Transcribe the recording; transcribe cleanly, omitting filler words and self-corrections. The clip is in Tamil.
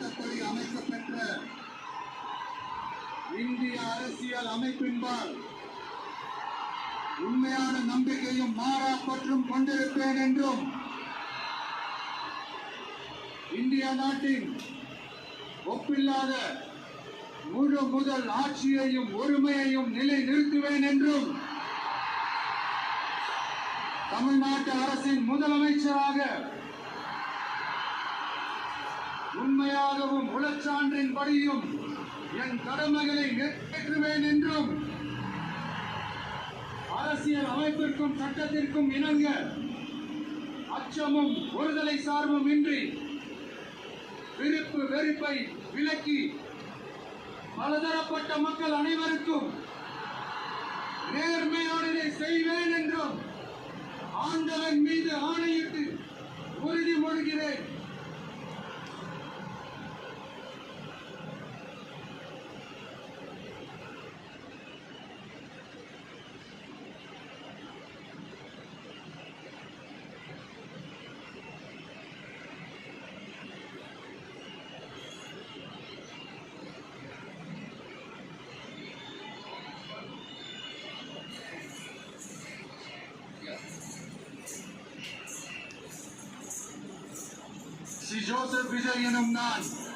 சட்டப்படி அமைக்கப்பெற்ற இந்திய அரசியல் அமைப்பின்பால் உண்மையான நம்பிக்கையும் மாறா பற்றும் கொண்டிருப்பேன் என்றும் இந்திய நாட்டின் ஒப்பில்லாத முழு முதல் ஆட்சியையும் ஒருமையையும் நிலைநிறுத்துவேன் என்றும் தமிழ்நாட்டு அரசின் முதலமைச்சராக உண்மையாகவும் உளச்சான்றின்படியும் என் கடமைகளை நிறைவேற்றுவேன் என்றும் அரசியல் அமைப்பிற்கும் சட்டத்திற்கும் இணங்க அச்சமும் ஒருதலை சார்பும் இன்றி விருப்பு வெறுப்பை விலக்கி பலதரப்பட்ட மக்கள் அனைவருக்கும் நேர்மையானதை செய்வேன் என்றும் ஆண்டவன் மீது ஆணையிட்டு உறுதிமொழிகிறேன். Joseph Vijay Enum Nan